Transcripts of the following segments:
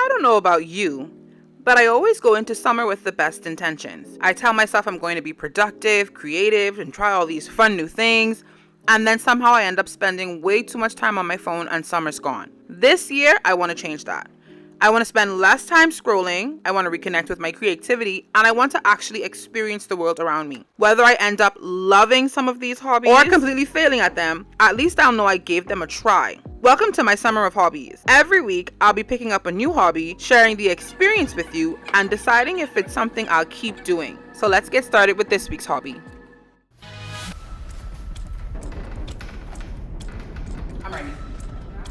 I don't know about you, but I always go into summer with the best intentions. I tell myself I'm going to be productive, creative, and try all these fun new things, and then somehow I end up spending way too much time on my phone and summer's gone. This year, I want to change that. I want to spend less time scrolling, I want to reconnect with my creativity, and I want to actually experience the world around me. Whether I end up loving some of these hobbies or completely failing at them, at least I'll know I gave them a try. Welcome to my Summer of Hobbies. Every week, I'll be picking up a new hobby, sharing the experience with you, and deciding if it's something I'll keep doing. So let's get started with this week's hobby. I'm ready.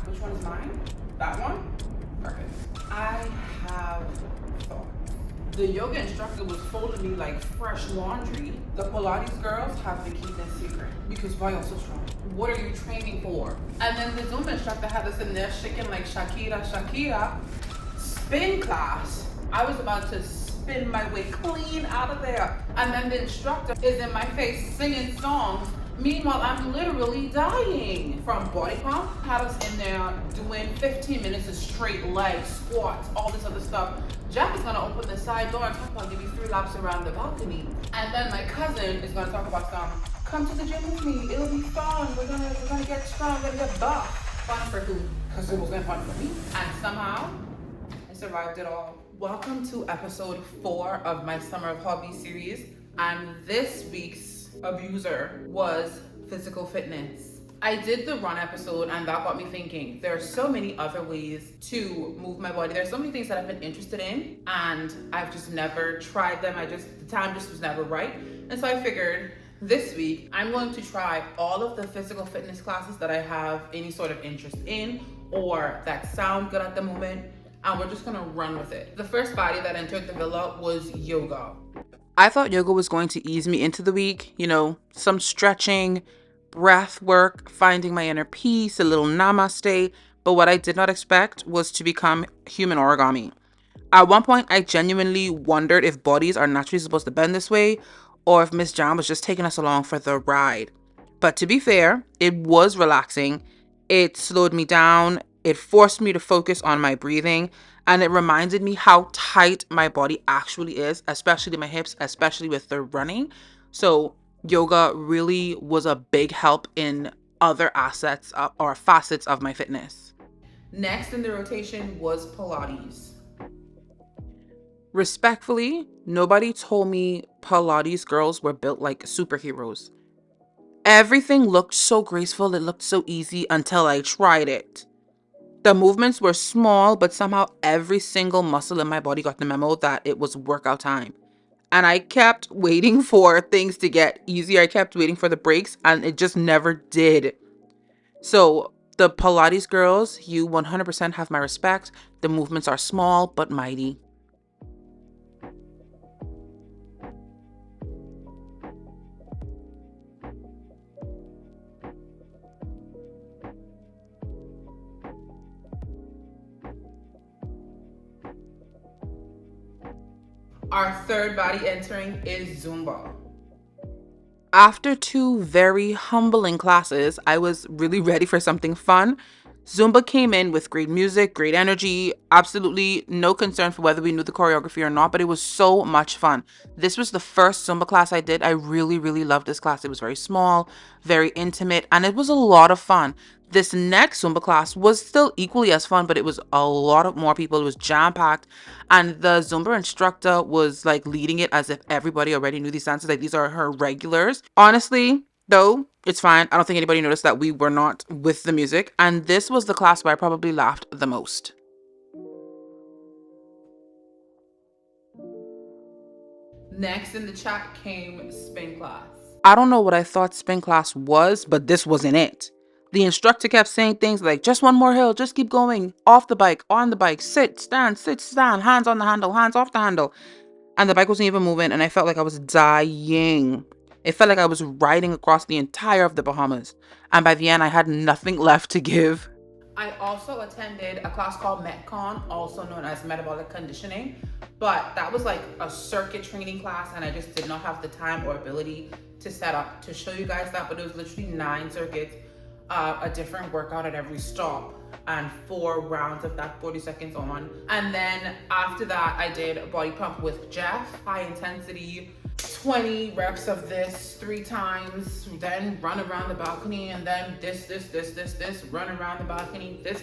Which one is mine? That one? Perfect. I have thoughts. The yoga instructor was folding me like fresh laundry. The Pilates girls have been keeping secret. Because why are you so strong? What are you training for? And then the Zumba instructor had us in there shaking like Shakira, Shakira. Spin class. I was about to spin my way clean out of there. And then the instructor is in my face singing songs. Meanwhile, I'm literally dying from body pump. Had us in there doing 15 minutes of straight legs, squats, all this other stuff. Jack is gonna open the side door and talk about give me 3 laps around the balcony. And then my cousin is gonna talk about come to the gym with me, it'll be fun. We're gonna get strong, we're gonna get buff. Fun for who? Because it wasn't fun for me. And somehow, I survived it all. Welcome to episode 4 of my Summer of Hobbies series. And this week's abuser was physical fitness. I did the run episode and that got me thinking there are so many other ways to move my body. There's so many things that I've been interested in and I've just never tried them. The time just was never right. And so I figured this week I'm going to try all of the physical fitness classes that I have any sort of interest in or that sound good at the moment, and we're just gonna run with it. The first body that entered the villa was yoga. I thought yoga was going to ease me into the week, some stretching, breath work, finding my inner peace, a little namaste. But what I did not expect was to become human origami. At one point, I genuinely wondered if bodies are naturally supposed to bend this way or if Miss Jam was just taking us along for the ride. But to be fair, it was relaxing. It slowed me down. It forced me to focus on my breathing. And it reminded me how tight my body actually is, especially my hips, especially with the running. So yoga really was a big help in other assets or facets of my fitness. Next in the rotation was Pilates. Respectfully, nobody told me Pilates girls were built like superheroes. Everything looked so graceful, it looked so easy until I tried it. The movements were small, but somehow every single muscle in my body got the memo that it was workout time. And I kept waiting for things to get easier. I kept waiting for the breaks, and it just never did. So the Pilates girls, you 100% have my respect. The movements are small, but mighty. Our third body entering is Zumba. After 2 very humbling classes, I was really ready for something fun. Zumba came in with great music, great energy, absolutely no concern for whether we knew the choreography or not, but it was so much fun. This was the first Zumba class I did. I really, really loved this class. It was very small, very intimate, and it was a lot of fun. This next Zumba class was still equally as fun, but it was a lot of more people. It was jam-packed, and the Zumba instructor was like leading it as if everybody already knew these dances. Like these are her regulars. Honestly, though, it's fine. I don't think anybody noticed that we were not with the music. And this was the class where I probably laughed the most. Next in the chat came spin class. I don't know what I thought spin class was, but this wasn't it. The instructor kept saying things like, just one more hill, just keep going, off the bike, on the bike, sit, stand, hands on the handle, hands off the handle. And the bike wasn't even moving, and I felt like I was dying. It felt like I was riding across the entire of the Bahamas. And by the end, I had nothing left to give. I also attended a class called Metcon, also known as Metabolic Conditioning. But that was like a circuit training class, and I just did not have the time or ability to set up to show you guys that. But it was literally 9 circuits. a different workout at every stop and 4 rounds of that 40 seconds on. And then after that, I did a body pump with Jeff, high intensity, 20 reps of this 3 times, then run around the balcony, and then this, run around the balcony, this,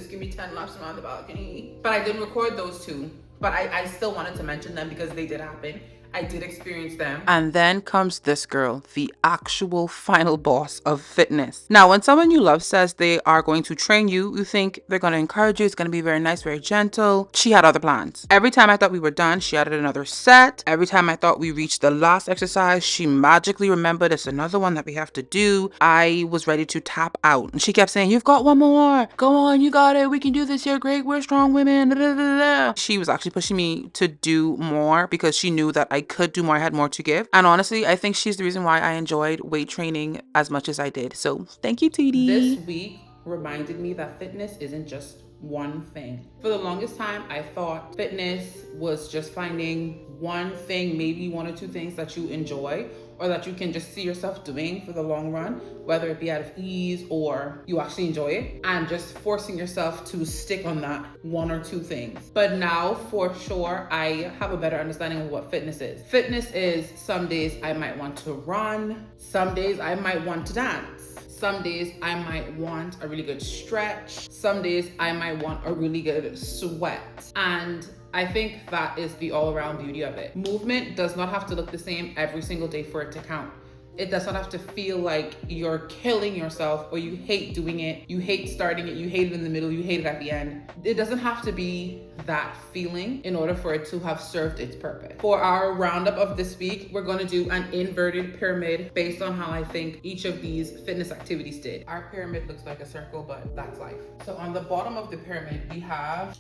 give me 10 laps around the balcony. But I didn't record those 2, but I still wanted to mention them because they did happen. I did experience them. And then comes this girl, the actual final boss of fitness. Now, when someone you love says they are going to train you, you think they're going to encourage you. It's going to be very nice, very gentle. She had other plans. Every time I thought we were done, she added another set. Every time I thought we reached the last exercise, she magically remembered it's another one that we have to do. I was ready to tap out. And she kept saying, "You've got one more. Go on, you got it. We can do this. You're great. We're strong women." She was actually pushing me to do more because she knew that I could do more. I had more to give. And honestly, I think she's the reason why I enjoyed weight training as much as I did. So thank you, TD. This week reminded me that fitness isn't just one thing. For the longest time, I thought fitness was just finding one thing, maybe 1 or 2 things that you enjoy or that you can just see yourself doing for the long run, whether it be out of ease or you actually enjoy it, and just forcing yourself to stick on that 1 or 2 things. But now, for sure, I have a better understanding of what fitness is. Fitness is some days I might want to run, some days I might want to dance. Some days I might want a really good stretch. Some days I might want a really good sweat. And I think that is the all-around beauty of it. Movement does not have to look the same every single day for it to count. It does not have to feel like you're killing yourself or you hate doing it, you hate starting it, you hate it in the middle, you hate it at the end. It doesn't have to be that feeling in order for it to have served its purpose. For our roundup of this week, we're going to do an inverted pyramid based on how I think each of these fitness activities did. Our pyramid looks like a circle, but that's life. So on the bottom of the pyramid, we have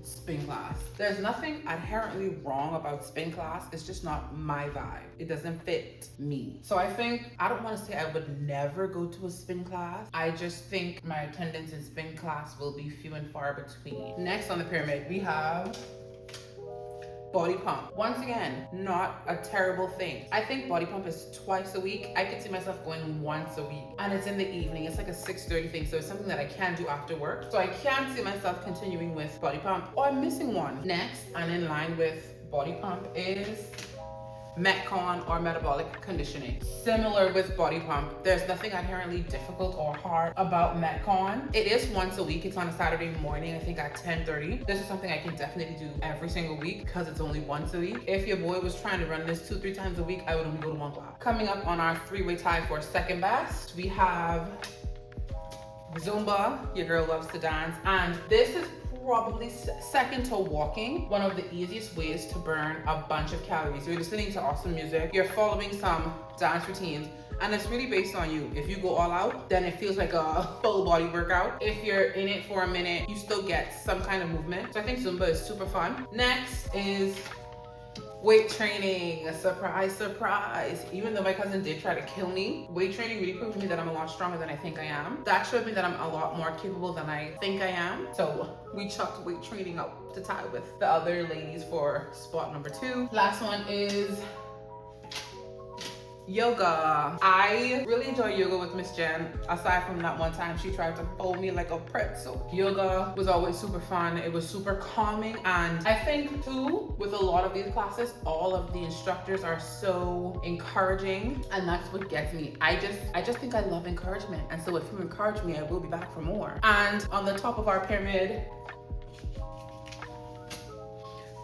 spin class. There's nothing inherently wrong about spin class. It's just not my vibe. It doesn't fit me. So I think, I don't want to say I would never go to a spin class. I just think my attendance in spin class will be few and far between. Next on the pyramid, we have body pump. Once again, not a terrible thing. I think body pump is twice a week. I could see myself going once a week, and it's in the evening. It's like a 6:30 thing, so it's something that I can do after work. So I can see myself continuing with body pump, or I'm missing one. Next, and in line with body pump, is Metcon or metabolic conditioning. Similar with body pump, there's nothing inherently difficult or hard about Metcon. It is once a week. It's on a Saturday morning, I think at 10:30. This is something I can definitely do every single week because it's only once a week. If your boy was trying to run this 2-3 times a week, I would only go to 1 class. Coming up on our 3-way tie for second best, we have Zumba. Your girl loves to dance, and this is probably second to walking, one of the easiest ways to burn a bunch of calories. You're listening to awesome music, you're following some dance routines, and it's really based on you. If you go all out, then it feels like a full body workout. If you're in it for a minute, you still get some kind of movement. So I think Zumba is super fun. Next is weight training. Surprise. Even though my cousin did try to kill me, weight training really proved to me that I'm a lot stronger than I think I am. That showed me that I'm a lot more capable than I think I am. So we chucked weight training up to tie with the other ladies for spot number 2. Last one is yoga. I really enjoy yoga with Miss Jen, aside from that one time she tried to hold me like a pretzel. Yoga was always super fun. It was super calming, and I think too, with a lot of these classes, all of the instructors are so encouraging, and that's what gets me. I just think I love encouragement, and so if you encourage me, I will be back for more. And on the top of our pyramid,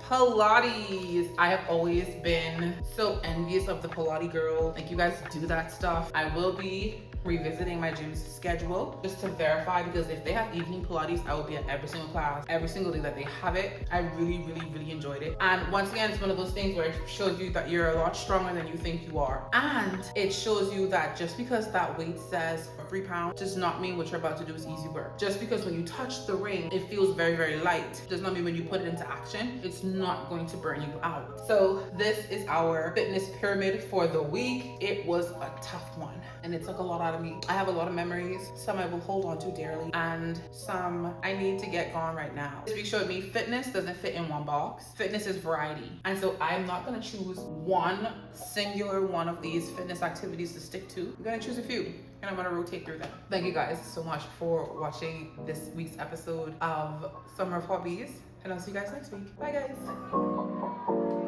Pilates. I have always been so envious of the Pilates girl. Like, you guys do that stuff. I will be revisiting my gym's schedule just to verify, because if they have evening Pilates, I will be at every single class, every single day that they have it. I really enjoyed it. And once again, it's one of those things where it shows you that you're a lot stronger than you think you are. And it shows you that just because that weight says 3 pounds does not mean what you're about to do is easy work. Just because when you touch the ring, it feels very light, does not mean when you put it into action, it's not going to burn you out. So this is our fitness pyramid for the week. It was a tough one, and it took a lot out of me. I have a lot of memories. Some I will hold on to dearly, and some I need to get gone right now. This week showed me fitness doesn't fit in one box. Fitness is variety. And so I'm not gonna choose one singular one of these fitness activities to stick to. I'm gonna choose a few. and I'm gonna rotate through them. Thank you guys so much for watching this week's episode of Summer of Hobbies, and I'll see you guys next week. Bye guys.